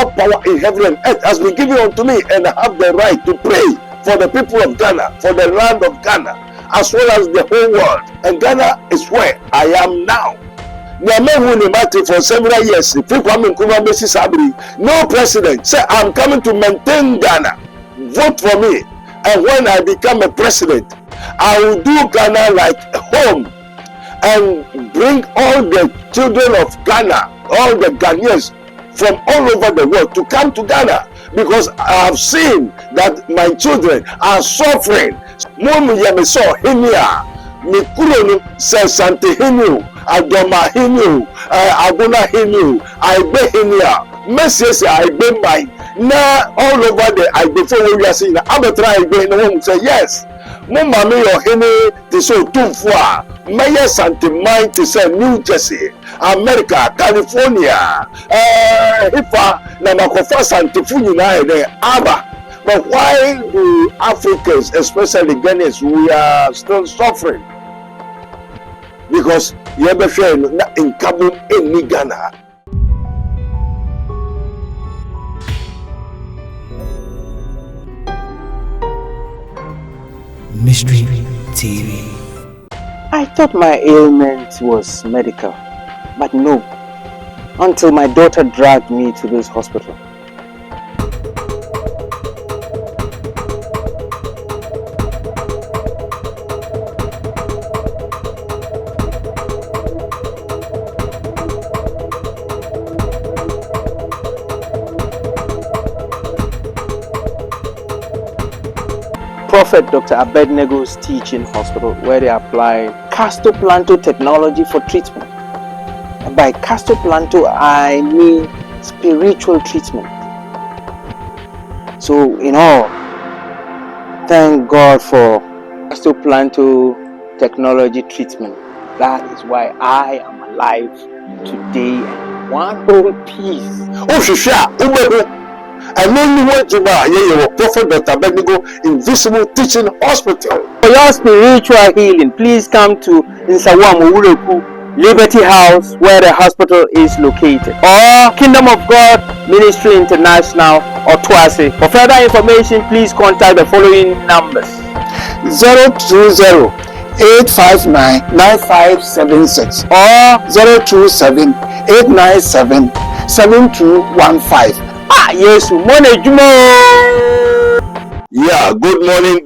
all power in heaven and earth has been given unto me, and I have the right to pray for the people of Ghana, for the land of Ghana, as well as the whole world. And Ghana is where I am now. For several years, no president said, I'm coming to maintain Ghana. Vote for me. And when I become a president, I will do Ghana like home and bring all the children of Ghana, all the Ghanaians from all over the world to come to Ghana, because I have seen that my children are suffering. Mikuro says Sante Hinu, Adoma Hinu, Aguna Hinu, Aibe Hinia, Messias Aibe Mai. Now all over the Aibe before we are seeing Abetra Aibe in the home say yes. Mumami or Hini to so too far. Mayor Sante Mai to say New Jersey, America, California, Hifa, Namakofa Sante Funina, Aba. But why do Africans, especially Ghanaians, we are still suffering? Because you ever feel in Kabul in Ghana. Mystery TV. I thought my ailment was medical, but no, until my daughter dragged me to this hospital. Prophet Dr. Abednego's teaching hospital, where they apply castoplanto technology for treatment. And by castoplanto, I mean spiritual treatment. So, in all, thank God for castoplanto technology treatment. That is why I am alive today in one whole piece. Oh, Shisha, and only one to buy your Prophet Dr. Abednego Invisible Teaching Hospital. For your spiritual healing, please come to Nsawamu Ureku Liberty House, where the hospital is located, or Kingdom of God Ministry International, or Twase. For further information, please contact the following numbers: 020-859-9576 or 027-897-7215. Yes, morning, yeah, good morning,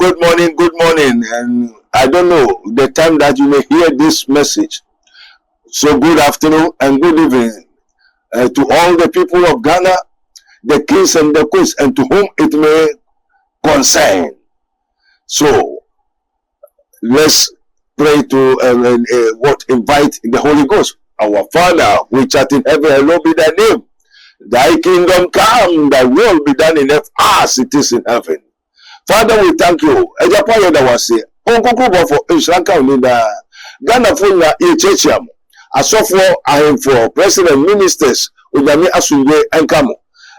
and I don't know the time that you may hear this message. So good afternoon and good evening to all the people of Ghana, the kings and the queens, and to whom it may concern. So let's pray to invite the Holy Ghost. Our Father, which art in heaven, hallowed be thy name. Thy kingdom come, thy will be done in earth as it is in heaven. Father, we thank you. Ejapa yoda wase. Onkokubo for Inshanka unida. Ghana for na echechiam. Asofo ahemfo, president, ministers, ujami asunje enkamo.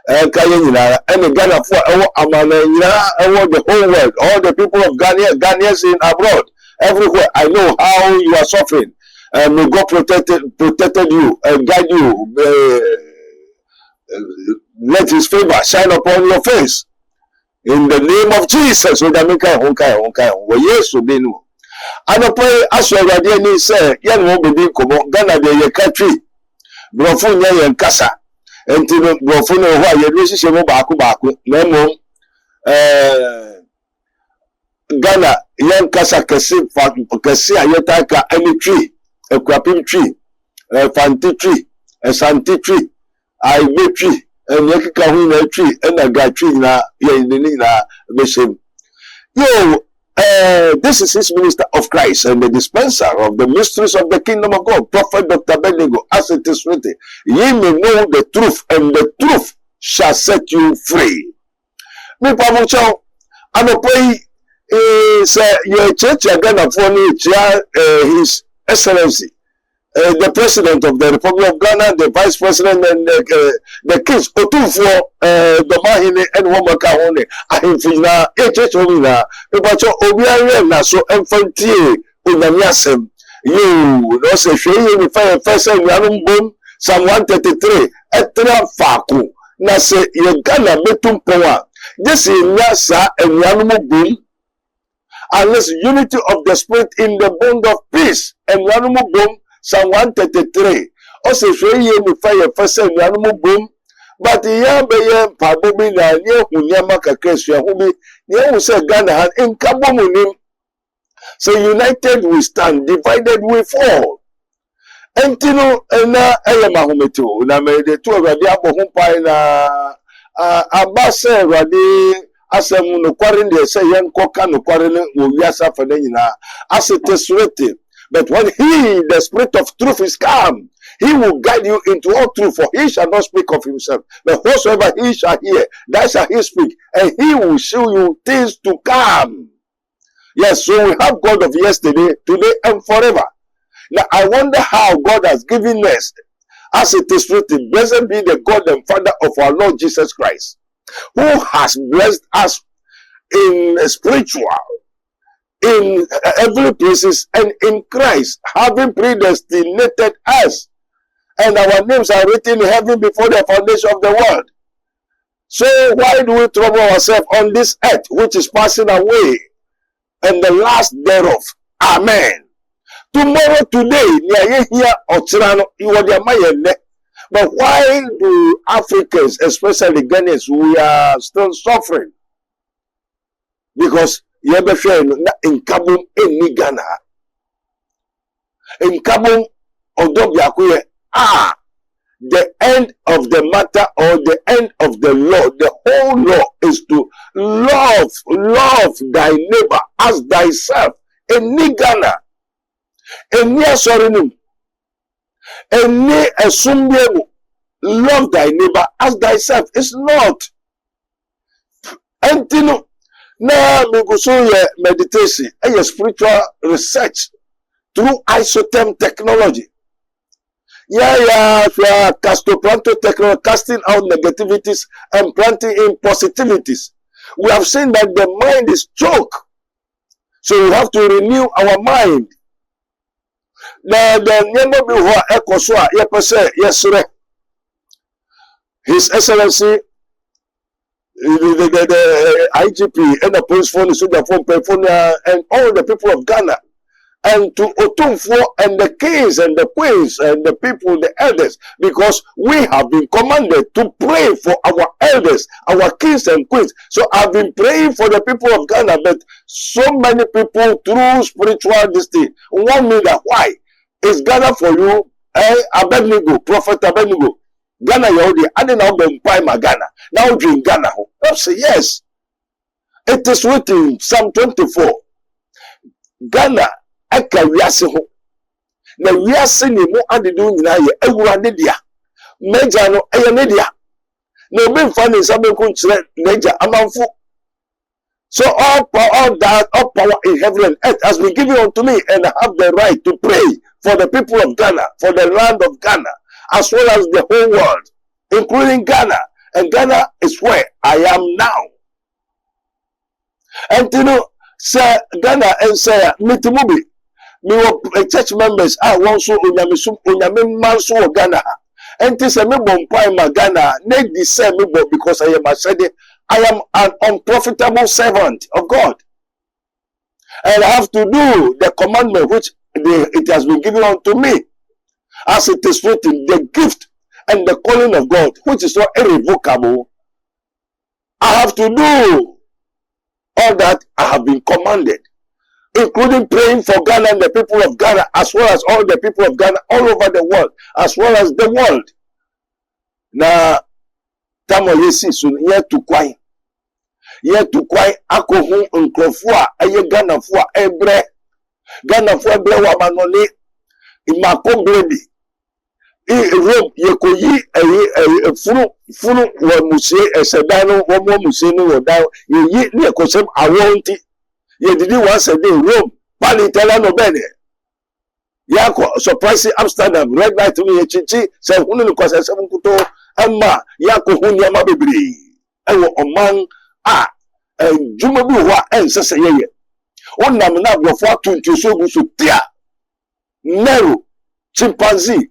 Enkaye nyina. Ene Ghana for ewo amana nyina, ewo the whole world, all the people of Ghana, Ghanaians in abroad, everywhere. I know how you are suffering. May God protected you and guide you. Let his favor shine upon your face. In the name of Jesus. So that yes, and I pray as you already say, young woman, Ghana, the country, Brofunya and Kasa, and to Brofuno, why you lose your baku, no Ghana, young Kasa, Kasi, Ayataka, any tree, a crapping tree, a fanti tree, a santi tree. I may tree and Yakika tree and a guy tree na Yanina Bishop. This is his minister of Christ and the dispenser of the mysteries of the kingdom of God, Prophet Dr. Abednego, as it is written, ye may know the truth, and the truth shall set you free. Me pamucho, ano pray say your church again for his excellency. The president of the Republic of Ghana, the vice president, and the kings. Otufo, the mahine and womakahone. Ahimfina, echechomina. Ebacho obiare na so infantie unanyasem. You no se shey ni fa first and bom Psalm 133. Etra faku. na se ye Ghana betum power this nya sa enuanom bom unless unity of the spirit in the bond of peace enuanom bom Psalm 133 also show ye ni fire first enuanom bom but ya be ye pabo bi na ye hunyama kakra sua ho bi ye hu se Ghana han nkabo munim so united we stand divided we fall. Entino na mahometo na me de to awade aboho pai na abase awade asem no kware de se yenkoka no kware ne wo wiasa fa na nyina asitesrete but when he the spirit of truth is come he will guide you into all truth for he shall not speak of himself but whatsoever he shall hear that shall he speak and he will show you things to come. Yes, so we have God of yesterday, today and forever. Now, I wonder how God has given us, as it is written, blessed be the God and Father of our Lord Jesus Christ, who has blessed us in spiritual, in heavenly places, and in Christ, having predestinated us, and our names are written in heaven before the foundation of the world. So why do we trouble ourselves on this earth, which is passing away, and the last thereof? Amen. Tomorrow, today, but why do Africans, especially Ghanaians, we are still suffering? Because in Kabum in Ghana, in Kabum Odobiakuye, the end of the matter or the end of the law, the whole law is to love thy neighbor as thyself. In Ghana. Eni asorinum eni esumbiemu love thy neighbor as thyself is not entino na miguso ye meditation a spiritual research through isotherm technology castoplanto technology, casting out negativities and planting in positivities. We have seen that the mind is choked, so we have to renew our mind. The nyama bi ho ekoso a yepese yesre His Excellency the IGP and the police phone and all the people of Ghana and to Otumfo and the kings and the queens and the people, the elders, because we have been commanded to pray for our elders, our kings and queens. So I've been praying for the people of Ghana, but so many people through spiritual destiny want me that why? Is Ghana for you? Abednego, Prophet Abednego. Ghana, you're I didn't know them my Ghana. Now drink Ghana. I say yes. It is written Psalm 24. Ghana, eka wiase ho. Na wiase ni mu adedu nyina ye ewurade dia. Meja no eye ne dia. Na obi mfa ne nsa benku nkire meja amanfo. So all power in heaven and earth has been given unto me, and I have the right to pray for the people of Ghana, for the land of Ghana, as well as the whole world, including Ghana. And Ghana is where I am now. And you know, say Ghana and say Mitimubi, me church members I want so unyame manso Ghana. And this me bompai ma Ghana, ne discern me because I am I am an unprofitable servant of God. And I have to do the commandment which it has been given unto me. As it is written, the gift and the calling of God, which is not irrevocable. I have to do all that I have been commanded, including praying for Ghana and the people of Ghana, as well as all the people of Ghana all over the world, as well as the world. Now, tamo yesi sun ye to kwai akohu nkrofo a eye Ghana fo a ebre wa manone imako bredi Rome yekoyi funu wa muse esedano wo mo muse no wodan yi ne ekosem awonti ye didi once a day Rome palitela no bene yako surprise Amsterdam red light no ye chichi se hunu no kwase seven kuto ama yako hunu ama bebre ewo oman a juma bi ho a ensese yeye onam na brofo atuntu so gu so tia Nero chimpanzee.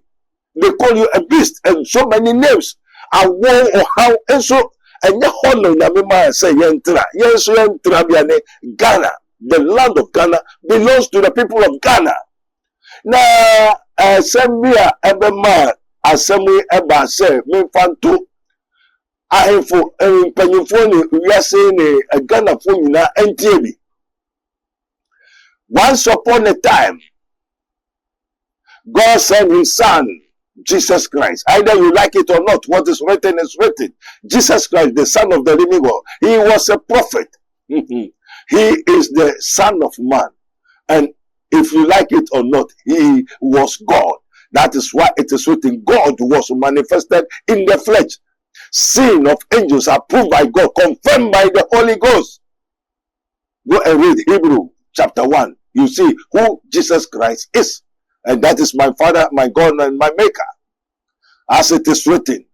They call you a beast and so many names. awo ohaw enso enye hono nyame ma say yentra yenso yentra bia ne Ghana. The land of Ghana belongs to the people of Ghana. Na asembia ebema asemi eba say memfanto ahefo mpanyimfo ne wiase ne Ghana fo nyina entie bi. Once upon a time, God sent his son, Jesus Christ. Either you like it or not, what is written is written. Jesus Christ, the Son of the living God. He was a prophet. He is the Son of Man. And if you like it or not, he was God. That is why it is written, God was manifested in the flesh. Sin of angels approved by God, confirmed by the Holy Ghost. Go and read Hebrew chapter 1. You see who Jesus Christ is. And that is my Father, my God, and my Maker. As it is written,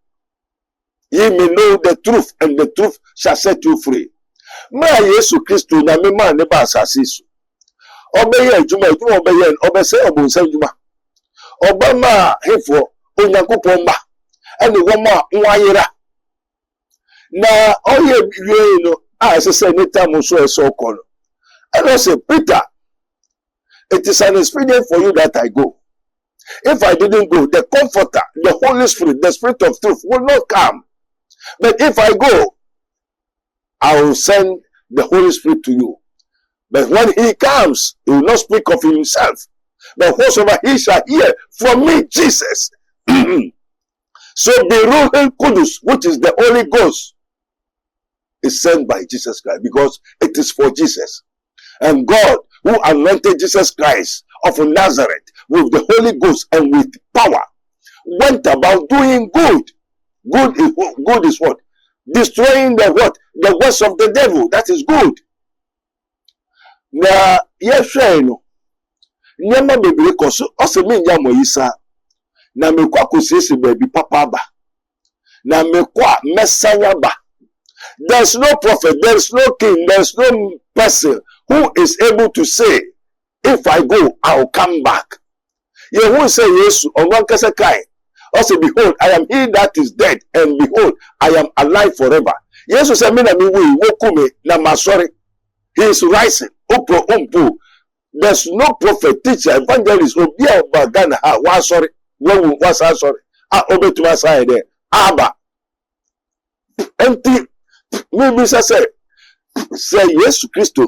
ye may know the truth, and the truth shall set you free. Ma Yesu Christo na me ma ne ba asase so. Obeye adwuma obeye obese obonsa adwuma. Obama hefo Onyankopon ba. Ene wo ma nwayera. Na oye wie no asese ne tam so eso kono. And I say, Peter, it is an expedient for you that I go. If I didn't go, the Comforter, the Holy Spirit, the Spirit of truth will not come. But if I go, I will send the Holy Spirit to you. But when he comes, he will not speak of himself. But whatsoever he shall hear from me, Jesus. So the Ruach Kudus, which is the Holy Ghost, is sent by Jesus Christ because it is for Jesus. And God, who anointed Jesus Christ of Nazareth with the Holy Ghost and with power, went about doing good. Good is what? Destroying the what? The works of the devil. That is good. Na yehwe no. Nyama bebre koso osemi nya moyisa. Na mekwa kosisi baby papa ba. Na mekwa mesanya ba. There's no prophet, there's no king, there's no person who is able to say, if I go, I'll come back. Ye who say yes, on one case kai. Also, behold, I am he that is dead, and behold, I am alive forever. Yes, say me na mi wi wokume na masori. He is rising. Opro umpu. There's no prophet, teacher, evangelist, obia bagana ha wa sorry. Wo wa sorry. Ah obetuma say there. Aba. Empty. Maybe say yes Christo.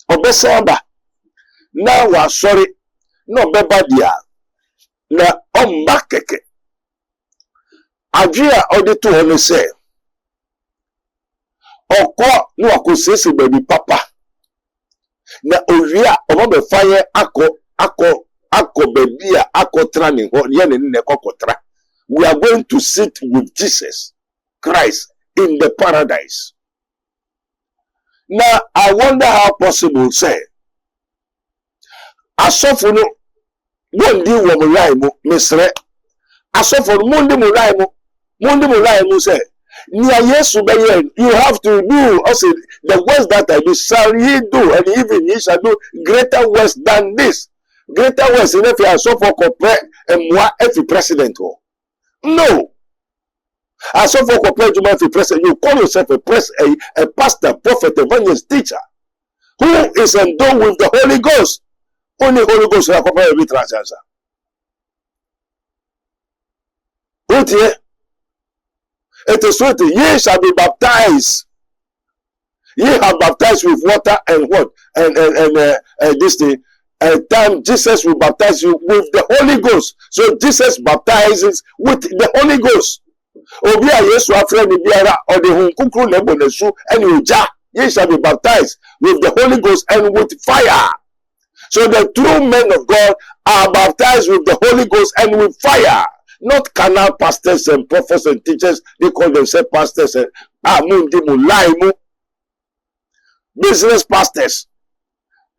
Obesaba. Na wa sorry. No beba dia. Na omba keke. Adria odi to hone say. Okwa no akosese baby papa. Na ovia omobe fire ako baby ako training ho ye ne kokotra. We are going to sit with Jesus Christ in the paradise. Now I wonder how possible say asofo no wondi wo mo rai mo mesre asofo no mundi mo rai mo say near Yesu be you have to do also the works that I do shall he do, and even he shall do greater works than this. Greater works in if you are so for compare and moi every president ho. No. As so for compare to my president, you call yourself a pastor, prophet, evangelist, teacher who is endowed with the Holy Ghost. Only Holy Ghost will compare every transaction. What here? It is written, ye shall be baptized. Ye have baptized with water and what? And this thing. And time Jesus will baptize you with the Holy Ghost. So Jesus baptizes with the Holy Ghost. Obia Yesu afre ni biara or the hunkukru nebo nesu and uja. Ye shall be baptized with the Holy Ghost and with fire. So the true men of God are baptized with the Holy Ghost and with fire. Not carnal pastors and prophets and teachers. They call themselves pastors and business pastors.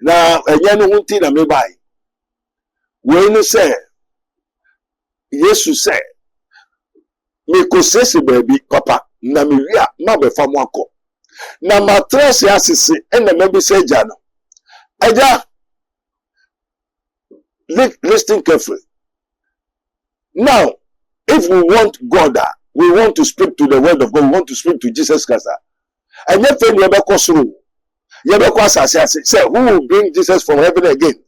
Now, no hunting na me buy. When you say, Jesus say, me kosesi baby papa na me wia ma be fa mwako. Na matress ya sisi ena me bi say jano. Eja, listen carefully. Now, if we want God we want to speak to the word of God. We want to speak to Jesus Christ. And yet, when you say, who will bring Jesus from heaven again?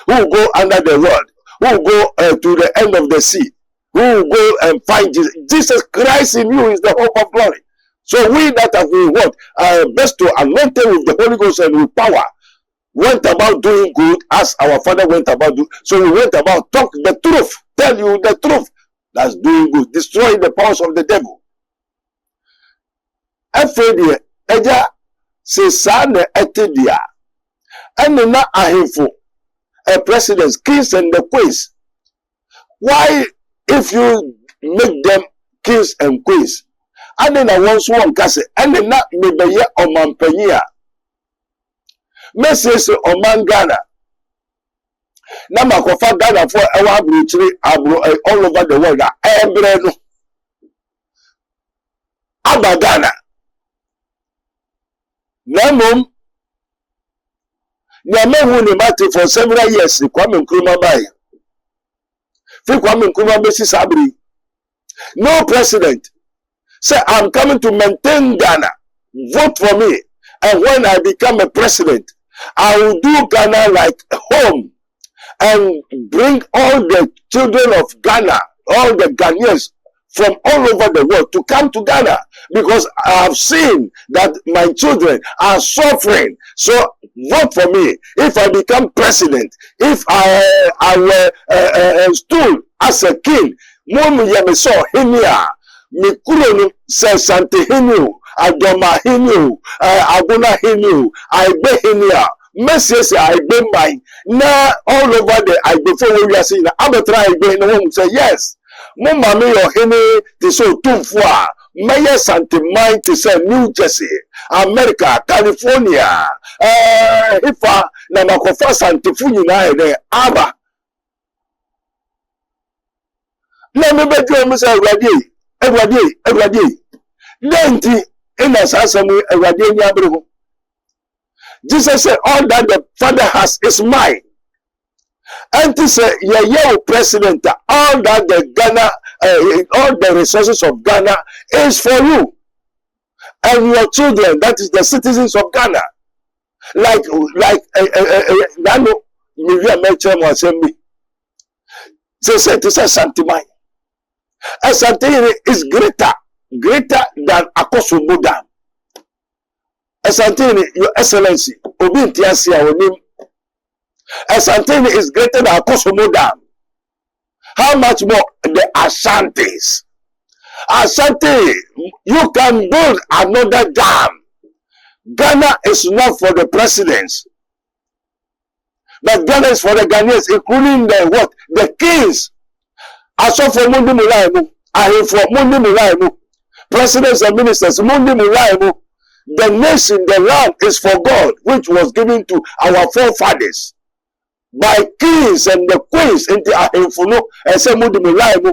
Who will go under the rod? Who will go to the end of the sea? Who will go and find Jesus? Jesus Christ in you is the hope of glory. So we that have been best to anointed with the Holy Ghost and with power, went about doing good as our Father went about doing. So we went about talk the truth, tell you the truth. That's doing good, destroying the powers of the devil. Afraid eja se sana etedia. And na ahifo presidents, kings and the queens. Why, if you make them kings and queens, and then I want one case, and then not maybe oman penya. Message oman Ghana. Na makofa Ghana for our brutally all over the world. Every Aba Ghana. Namum Nyame ni mate for several years. Kwame Nkrumah bai. Fi Kwame Nkrumah besi sabri. No president say I'm coming to maintain Ghana. Vote for me. And when I become a president, I will do Ghana like home and bring all the children of Ghana, all the Ghanaians from all over the world to come to Ghana, because I have seen that my children are suffering. So vote for me. If I become president, if I were stood as a king, Mumu Yemeso Hinia, Mikuronu Sante Hinu, Adoma Hinu, Aguna Hinu, Aibe Hinia. Messages I be mine now all over the I before we are seeing Abatra I be in the home say yes. Mumma me or hini to so 2 fois. Mayor Santa Mine to say New Jersey, America, California, Hifa, Namakofa Santa Funina there, Abba. Let me bet you say every day. Then in a sasami every day Yabu. Jesus said, all that the Father has is mine. And he said, yeah, president, all that the Ghana, all the resources of Ghana is for you and your children, that is the citizens of Ghana. Like Nano, Miriam Melchem was saying me. They said, this is Santimai. And Santini is greater than Akosumu Dam. Asantini, your excellency, Obintiasi our name. Asantini is greater than Akosumu Dam. How much more the Ashantis? Ashanti, you can build another dam. Ghana is not for the presidents, but Ghana is for the Ghanaians, including the what? The kings. Aso for Mundi Mulaimu, I for Mundi Mulaimu, presidents and ministers, Mundi Mulaimu. The nation, the land is for God, which was given to our forefathers by kings and the queens into Ahimfuno and say Mudimulaimu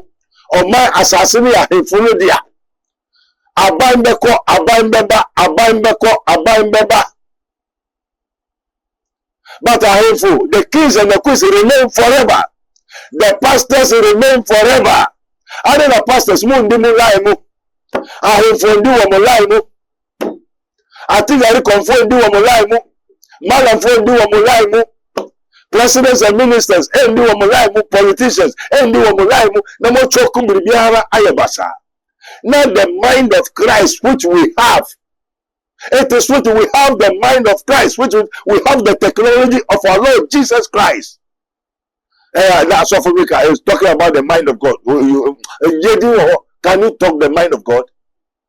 or my assassin Ahimfuno dia. Abaimbeko, Abaimbeba. But Ahimfu, the kings and the queens remain forever. The pastors remain forever. And then the pastors Mudimulaimu, Ahimfundo Mulaimu. I think I confirm do Omolaimu, Madam Phone do Omolaimu, presidents and ministers, and do Omolaimu, politicians, and do Omolaimu, no more chokum biara ayabasa. Now the mind of Christ which we have. It is what we have the mind of Christ, which we have the technology of our Lord Jesus Christ. That's what Africa is talking about the mind of God. Can you talk the mind of God?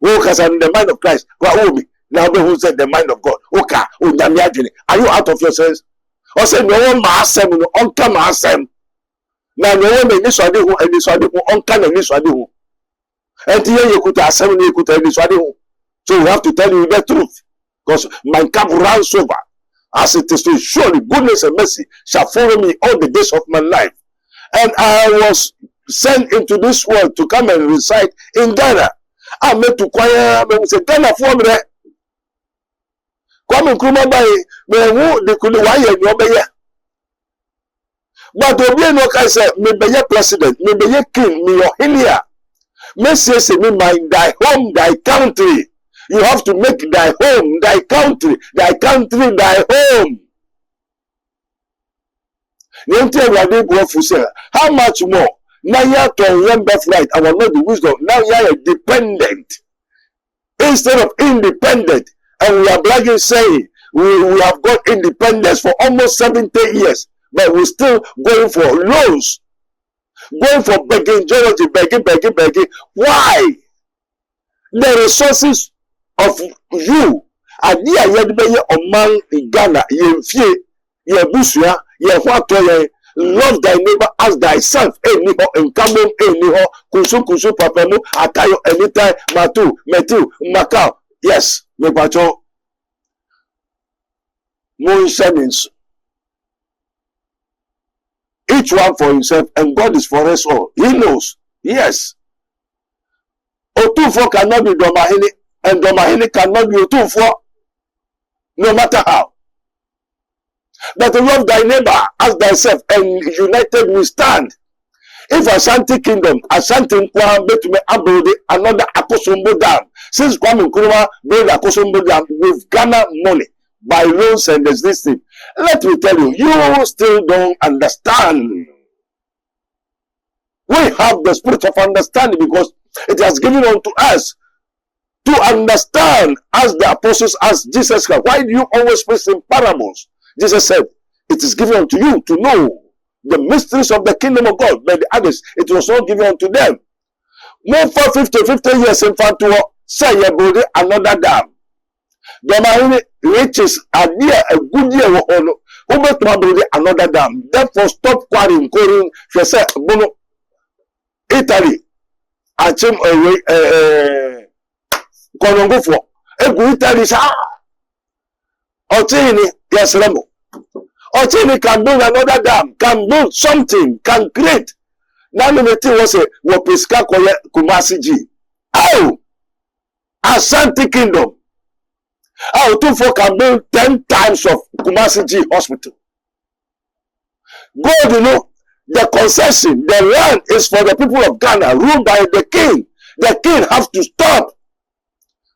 Who has the mind of Christ? Now who said the mind of God? Okay, are you out of your sense? Or say no one maasem, no onka maasem. Now no one may niswade who and niswade who onka and niswade who. And here you could asem and you could tell niswade who. So we have to tell you the truth, because my cup runs over. As it is to surely goodness and mercy shall follow me all the days of my life. And I was sent into this world to come and reside in Ghana. I met to choir, I say Ghana for me. Kwame Nkrumah by me who they could why you obey. But Obi no can say me be president, me be king, me your hilia. Messiah say me mind thy home, thy country. You have to make thy home, thy country, thy home. How much more? Now you have to run birthright. I will not the wisdom. Now you are dependent instead of independent. And we are bragging saying we have got independence for almost 70 years. But we're still going for loans. Going for begging, geology, begging. Why? The resources of you are there among in Ghana, ye busua, ye watoye, love thy neighbor as thyself. Eniho, enkamo, eniho, kusu, papamu, atayo, anytime, metu, makao. Yes, me pacho. Moonshines. Each one for himself, and God is for us all. He knows. Yes. Otufo cannot be Domahini, and Domahini cannot be Otufo, no matter how. But love thy neighbor as thyself, and united we stand. If Ashanti Kingdom, Ashanti Nkwa, Betume Abrode, another Akosombo Dam, since Kwame Nkrumah built Akosombo Dam with Ghana money, by loans and this thing. Let me tell you, you still don't understand. We have the spirit of understanding because it has given unto us to understand as the apostles, as Jesus Christ. Why do you always speak in parables? Jesus said, it is given unto you to know the mysteries of the kingdom of God, but the others, it was not given unto them. More for 50 years in front to say you build another dam. The riches are near a good year or over to build another dam. Therefore, stop quarrying, she said, Bono, Italy, Achim, Konongo for a good Italy, Otini, yes, Remo. Otini can build another dam, can build something, can create. Now, the thing was a Wapiska Kumasi G. Oh, Ashanti Kingdom. Our Otufo can build 10 times of Kumasi G hospital. God, you know, the concession, the land is for the people of Ghana, ruled by the king. The king have to stop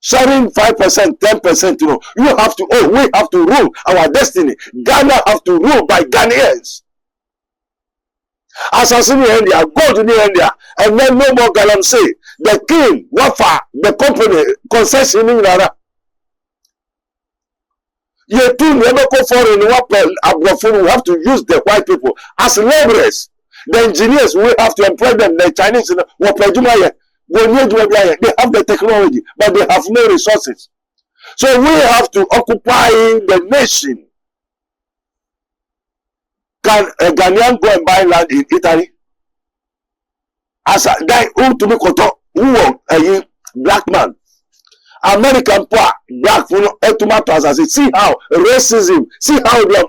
sharing 5%, 10%, you know. You have to, we have to rule our destiny. Ghana have to rule by Ghanaians. Assassin India, go to India, and then no more Galamsey. The king, Wafa, the company, concession in Ghana. You too never go for in Abrafun, we have to use the white people as laborers. The engineers, we have to employ them. The Chinese, they have the technology, but they have no resources. So we have to occupy the nation. Can a Ghanaian go and buy land in Italy? As a guy who to me who a black man. American poor, black, tomatoes, as see how racism, see how they are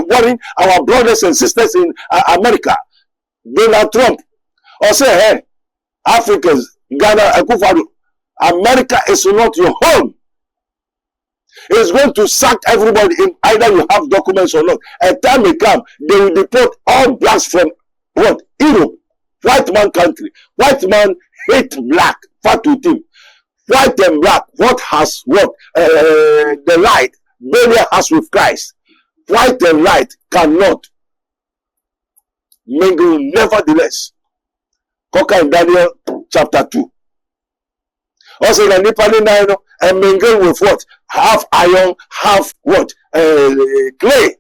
worrying our brothers and sisters in America. Donald Trump, or say, hey, Africans, Ghana, America is not your home. It's going to sack everybody in either you have documents or not. A time may come, they will deport all blacks from what? Europe, white man country. White man hate black, fat with him. White and black, what has what? The light, Belial has with Christ. White and light cannot mingle, nevertheless. Koka in Daniel chapter 2. Also, the Nipali and mingle with what? Half iron, half what? Clay.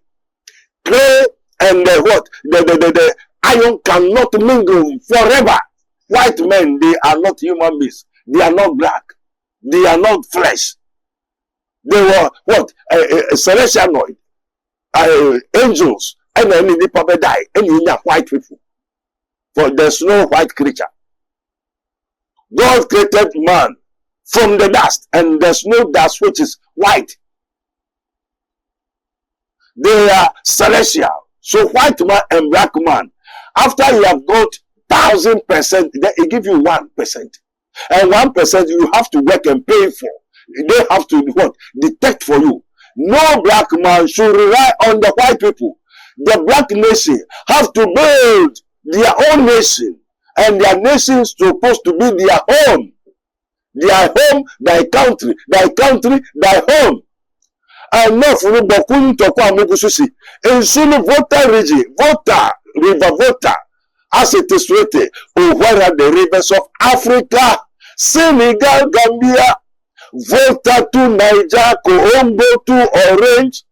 Clay and what? The iron cannot mingle forever. White men, they are not human beings. They are not black. They are not flesh. They were what? Celestial angels. And then the people die. And you are white people. For there's no white creature. God created man from the dust. And there's no dust which is white. They are celestial. So white man and black man, after you have got 1,000%, then it gives you 1%. And 1% you have to work and pay for. They have to what? Detect for you. No black man should rely on the white people. The black nation have to build their own nation. and their nation is supposed to be their home. Their home, thy country, thy home. And now for Bokun to Kwamugususi, in Sulu Volta region, Volta, River Volta, as it is written, where are the rivers of Africa, Senegal, Gambia, Volta to Niger, Congo to Orange,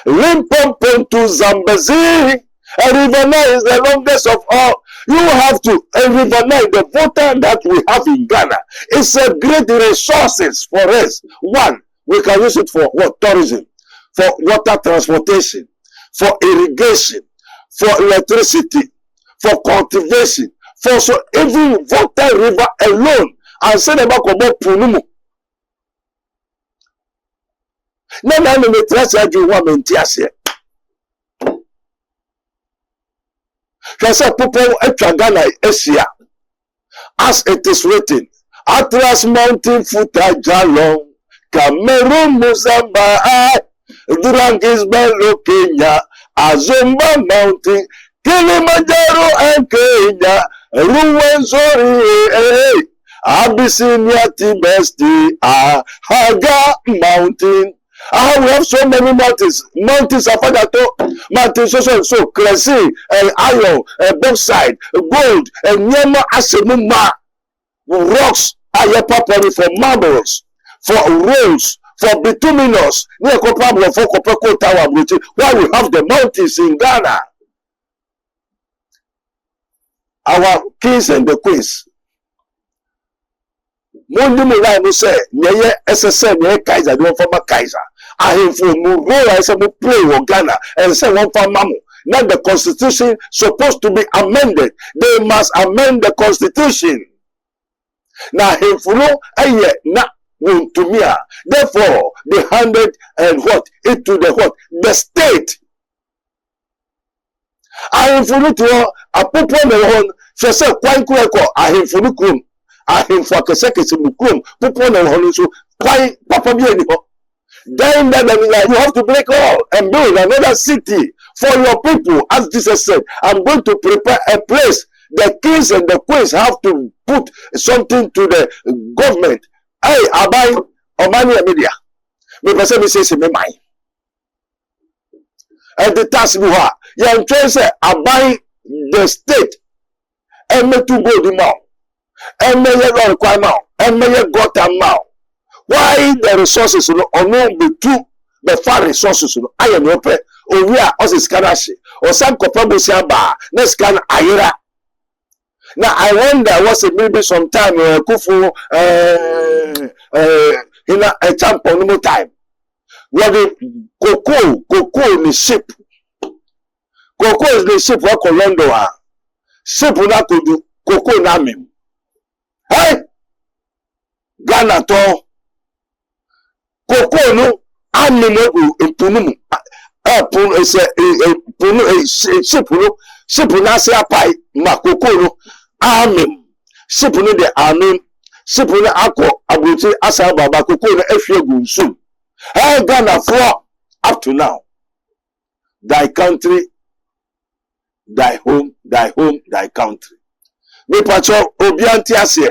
Limpopo to Zambezi. And River Nile is the longest of all. You have to, and River Nile, the water that we have in Ghana, is a great resources for us. One, we can use it for what? Tourism, for water transportation, for irrigation, for electricity, for cultivation, for so even Volta River alone. And say about Punumu. Now, me trust you want me Kasa people etwa Ghana Asia, as it is written, Atlas Mountain Futa Jalong, Cameroon Mozambique, Durangisbelo Kenya, Azomba Mountain, Kilimanjaro and Kenya, Ruwenzori, Abyssinia Tibesti, Haga Mountain. We have so many mountains. Mountains are found mountains so Cressy, iron, bauxite, gold, and Nyama Asemuma. Rocks are properly for marbles, for roads, for bituminous. Why we have the mountains in Ghana. Our kings and the queens. Mundi Mulai no say, Nye SSN, Nye Kaiser, the former Kaiser. I have for Muro, I said, play with Ghana, and say one for Mamu. Now the constitution supposed to be amended. They must amend the constitution. Now, if you know, not to me. Therefore, they handed and what? It to the what? The state. I have for you a people she said, quite quick, I have for you. I him for a second to Mukum, people know so quite Papa Bieniho. Then you have to break all and build another city for your people. As Jesus said, I'm going to prepare a place. The kings and the queens have to put something to the government. Hey, Abai, Omani Media. Me person me say me mine. And the task we have. You can say Abai the state and me to go the mouth. And may you not require now, and may you got a now. Why the resources are not be true, the far resources I am open, or we are also scanashi, or some copabusia bar, next can Ira. Now I wonder what's it maybe sometime Kufu in a champ on no time. Where the cocoa the ship. Cocoa is the ship for Colondo. Ship will not do cocoa naming. Hey, Ghana to Cocoa no animal in Punum. Pun is a ship na say apai ma Cocoa no amen. Ship no de amen. Ship no akọ abuti asa baba Cocoa no efie gunsu. Hey, Ghana for up to now. Thy country, thy home, thy country. Me pacho obianti ase.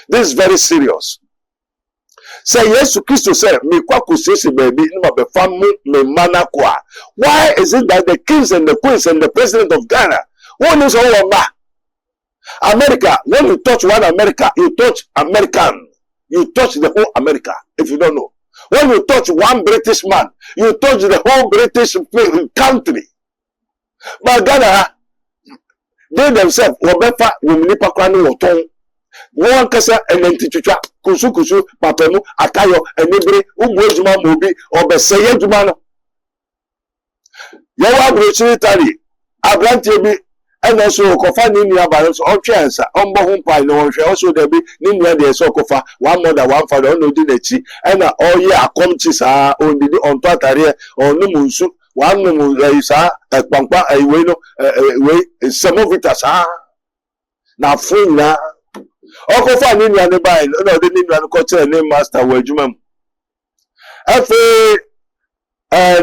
This is very serious. Say yes to Christ say me kwa kusisi baby no be famu me mana kwa. Why is it that the kings and the queens and the president of Ghana one is all ma? America, when you touch one America, you touch American. You touch the whole America, if you don't know. When you touch one British man, you touch the whole British country. But Ghana, they themselves wobefa wumnipa kwani woton. One kasa enentichucha kusu papemu akayo enebre ugbo ejuma mobi obeseye ejuma no. Yawa brochiri tari abrantie bi ena so kofa ni nua ba so otwe ansa ombo ho mpai no hwe also da bi ni nua de so kofa one mother one father on odi nachi ena oye akomchi sa ondidi onto atare onu munsu one mu isa ekpampa ewe no we semovita sa na funa okofa ni nua ne bai no de ni nua no ko chere ne master wa adwuma mu afi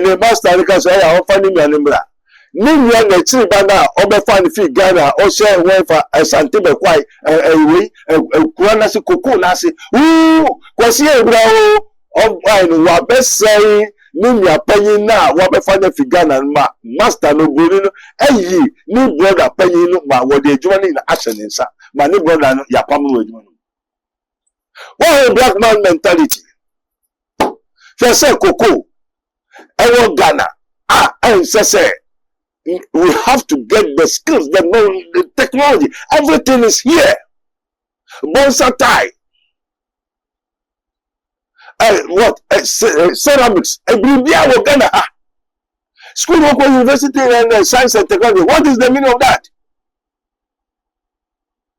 ne master ni ka so ya ofa ni nua ne mra Ninya na chiri bana obefa ni fi Ghana o share wefa asante be kwai ewe kura na se koko na se kwasi ebra o no wa be say ninya panyin na wa be fa na fi Ghana ma master no bori no ayi ni brother panyin no ma wo de adwuma ni na action nsa ma ni brother no ya pam wo adwuma no what black man mentality say say koko ewo Ghana and say we have to get the skills, the knowledge, the technology. Everything is here. Bonsa tie. What? Ceramics. Ghana. School of University and Science and Technology. What is the meaning of that?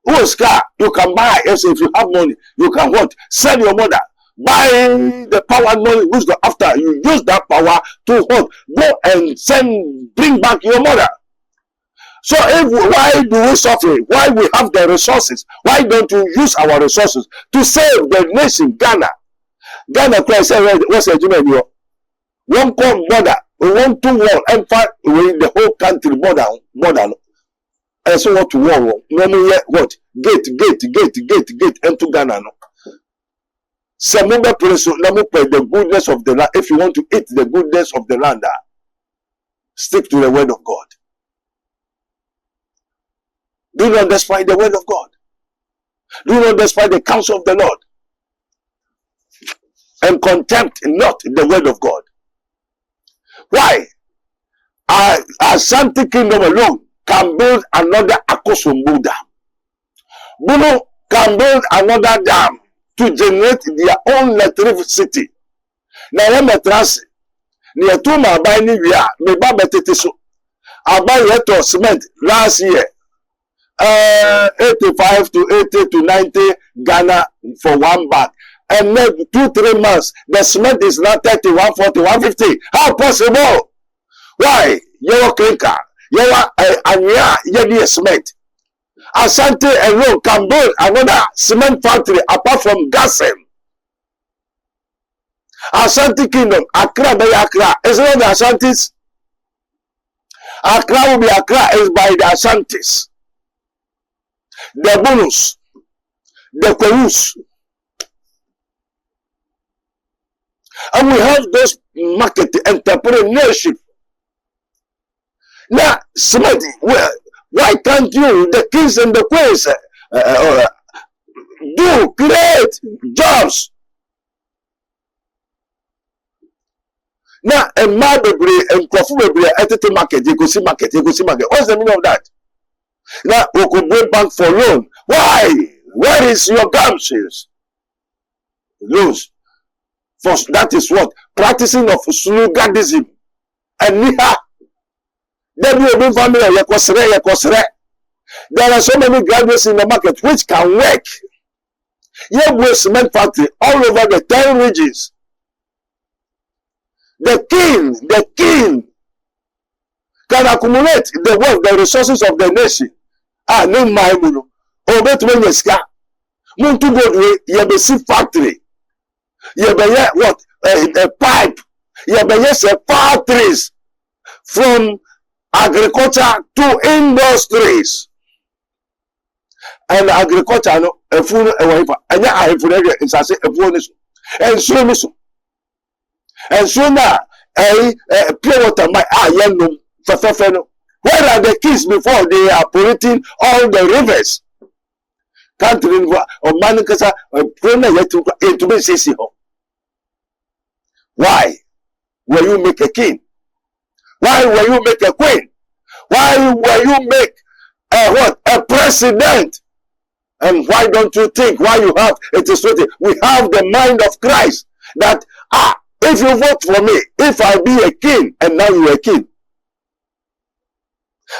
Who's car? You can buy. If you have money, you can what? Sell your mother. Buy the power, knowledge, wisdom. After you use that power to what? Go and bring back your mother. So why do we suffer? Why we have the resources? Why don't you use our resources to save the nation, Ghana? Ghana Christ what's the human? One come border, one two war, and fight with the whole country border. And so what to war? No what? Gate into Ghana. No. Samumba Preso, the goodness of the land. If you want to eat the goodness of the land, stick to the word of God. Do not despise the word of God. Do not despise the counsel of the Lord. And contempt not the word of God. Why? Our Ashanti Kingdom alone can build another Akosombo dam. Bono can build another dam to generate their own electricity. Na ya metrasi ni etuma abai ni wia me ba betete so. Abai yeto cement last year 85 to 80 to 90 Ghana for one bag. And then 2-3 months the cement is now 30, 140, 150. How possible? Why? Your clinker, your anya yedi cement. Asante alone can build another cement factory apart from gassing. Ashanti Kingdom, Accra by Accra. It's not the Ashantis. Accra will be Accra is by the Ashantis. The bonus, the Korus. And we have those market entrepreneurship. Now, cement, why can't you, the kings and the queens, create jobs? Now, a marble and coffee market, you go see market. What's the meaning of that? Now, we could bring bank for loan. Why? Where is your gumshoes? Loans. First, that is what? Practicing of slugadism. And niha. There are so many graduates in the market which can work. You have a cement factory all over the 10 regions. The king can accumulate the wealth, the resources of the nation. No maimuno. Obet when you ska. Muntu godwe, you be see factory. You be what? A pipe. You be factories from agriculture to industries. And agriculture no a food a wife and ya I food in say a food and so now pure water my yellow for where are the kids before they are polluting all the rivers? Country or manicasa to be sissy. Why will you make a king? Why will you make a queen? Why will you make a president? And why don't you think why you have it is written? We have the mind of Christ that if you vote for me, if I be a king and now you are a king,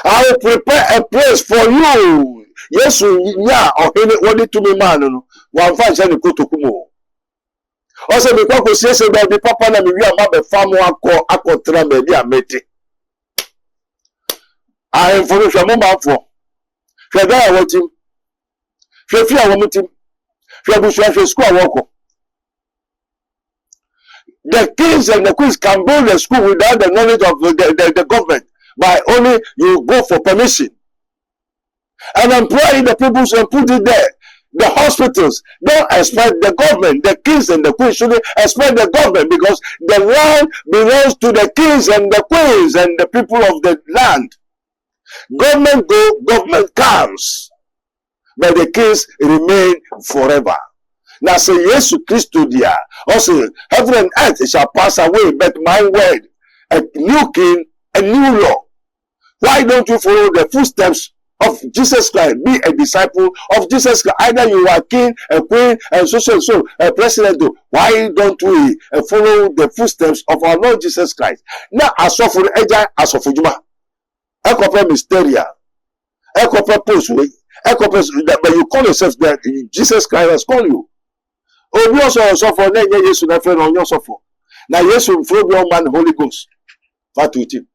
I will prepare a place for you. Yes, yeah, or only to me man. One fan said go to Kumo. Also, because we say that the papa and we are a farm ako trambe dia meti. I information mama for. Feda what him. Fefia what him. Febushua school work. The kings and the queens can build a school without the knowledge of the government. by only you go for permission. And employ the people and put it there. The hospitals, don't expect the government. The kings and the queens shouldn't expect the government, because the land belongs to the kings and the queens and the people of the land. Government go, government comes, but the kings remain forever. Now say Jesus Christ dear. Also, heaven and earth shall pass away, but my word, a new king, a new law. Why don't you follow the footsteps of Jesus Christ? Be a disciple of Jesus Christ. Either you are king, a queen, and so, a president. Why don't we follow the footsteps of our Lord Jesus Christ? Now, as of for Eja, as of for Juma, Ekope Mysteria, Ekope Postway, Ekope, but you call yourself that Jesus Christ has called you. Oh, we also suffer, then yes, you friend on your suffer. Now, yes, you throw your man Holy Ghost. Fat with him.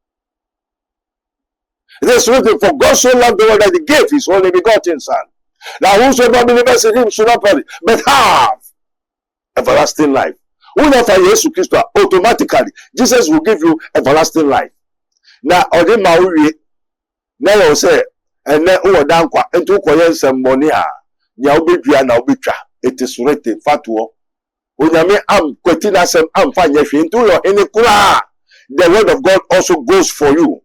It is written, for God so loved the world that he gave his only begotten Son. Now whosoever believes in him should not perish, but have everlasting life. Whenever Jesus Christ, automatically, Jesus will give you everlasting life. Now, Ode Maui, now you say, and then who down into coins and money, now be now be tra. It is written, Fatuo. When I mean, I'm quitting us and I'm fine into your any kura. The word of God also goes for you.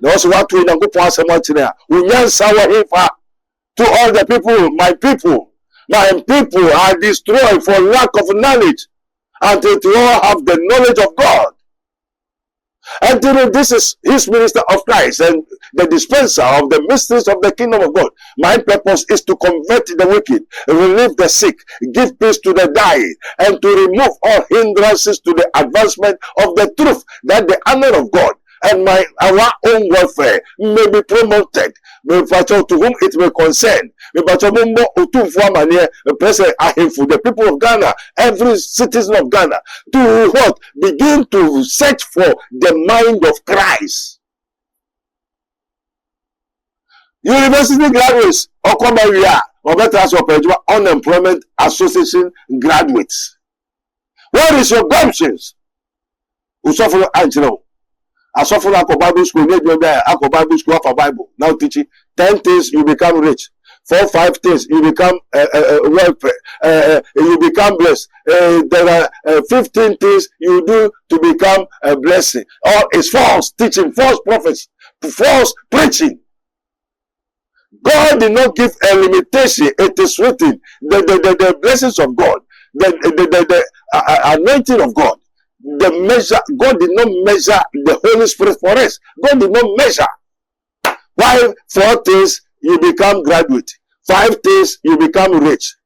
Also, what we don't go for so much there. We answer to all the people, my people are destroyed for lack of knowledge, until they all have the knowledge of God. Until this is his minister of Christ and the dispenser of the mysteries of the kingdom of God. My purpose is to convert the wicked, relieve the sick, give peace to the dying, and to remove all hindrances to the advancement of the truth, that the honor of God and our own welfare may be promoted. To whom it may concern. The people of Ghana, every citizen of Ghana, to what? Begin to search for the mind of Christ. University graduates, or better as unemployment association graduates. Where is your gumptions? Usofo Angelo. As often as Bible school, Bible school for Bible. Now teaching 10 things you become rich. 4, 5 things you become welfare. You become blessed. There are 15 things you do to become a blessing. All is false teaching, false prophets, false preaching. God did not give a limitation. It is written the blessings of God, the anointing of God. The measure, God did not measure the Holy Spirit for us. God did not measure. Why 4 things you become graduate, 5 things you become rich.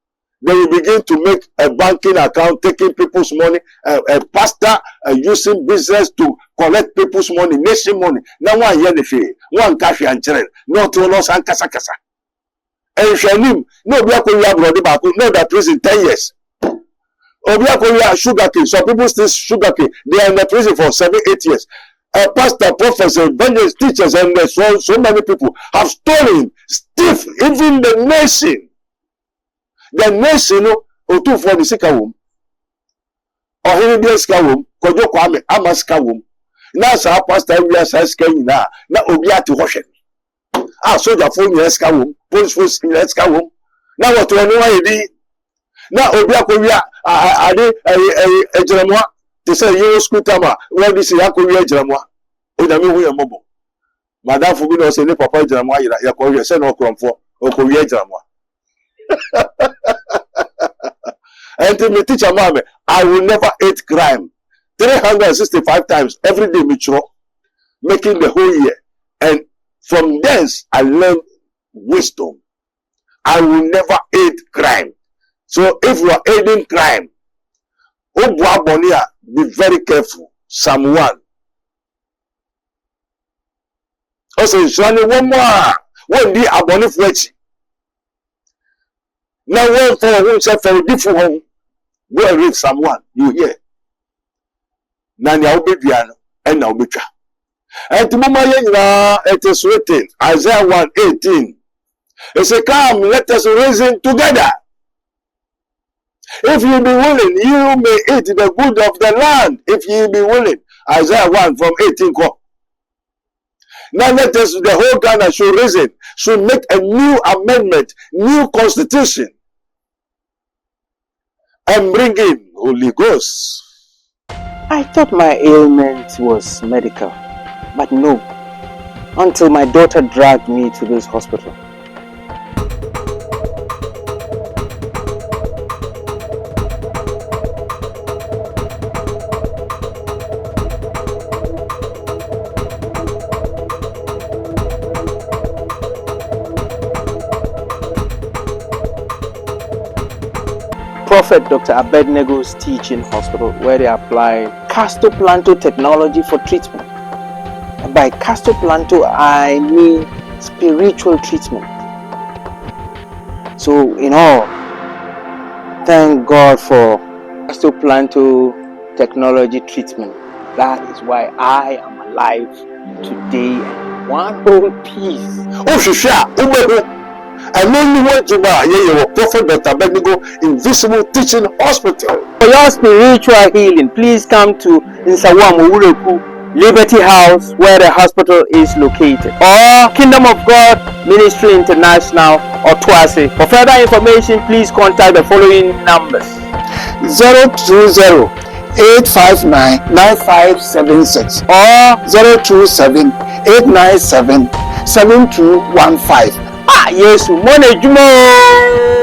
Then you begin to make a banking account, taking people's money, a pastor using business to collect people's money, nation money. Now one year one cash and children, no to loss and kasa. And Shanim, no black we have no that prison 10 years. Obiakoya sugarcane. Some people still sugarcane. They are in the prison for 7, 8 years. Pastor, prophets, evangelists, teachers, and so many people have stolen, stiff, even the nation. The nation, otu for the sikawum, or Heridian skawum, Kojo Kwame, Amaskawum. Now, sir, Pastor, we are saying now Obia to Hoshen. Soldier phone, yes, kawum, police force, yes, kawum. Now, what do I know? Now, Obiakoya, a Jeremiah, they say, you school tama, what this is Yakoya Jeremiah. Odami, we are mobile. Madame Fubino said, Papa Jeremiah, Yakoya, send no crumb for Okoya Jeremiah. And to me, teacher, Mama, I will never hate crime. 365 times every day, mature, making the whole year. And from thence, I learned wisdom. I will never hate crime. So if you are aiding crime, be very careful. Psalm 1. Also, Johnny, one more. One day, I want to fetch. Now, one for himself for a different home. Go and read Psalm 1. You hear. Now, you will be piano and now be tra. And to Mama, it is written, Isaiah 1:18. It says, come, let us reason together. If you be willing, you may eat the good of the land. If you be willing. Isaiah 1 from 18. Now let us, the whole Ghana should reason, should make a new amendment, new constitution, and bring in Holy Ghost. I thought my ailment was medical, but no, until my daughter dragged me to this hospital. Prophet Dr. Abednego's teaching hospital, where they apply castoplanto technology for treatment. And by castoplanto, I mean spiritual treatment. So, in all, thank God for castoplanto technology treatment. That is why I am alive today in one whole piece. Oh, Shisha, and only want to buy your Prophet Dr. Abednego Invisible Teaching Hospital. For your spiritual healing, please come to Nsawam Ureku Liberty House, where the hospital is located, or Kingdom of God Ministry International or Twase. For further information, please contact the following numbers: 020 859 9576 or 027 897 7215. Yes, Mone Jumo.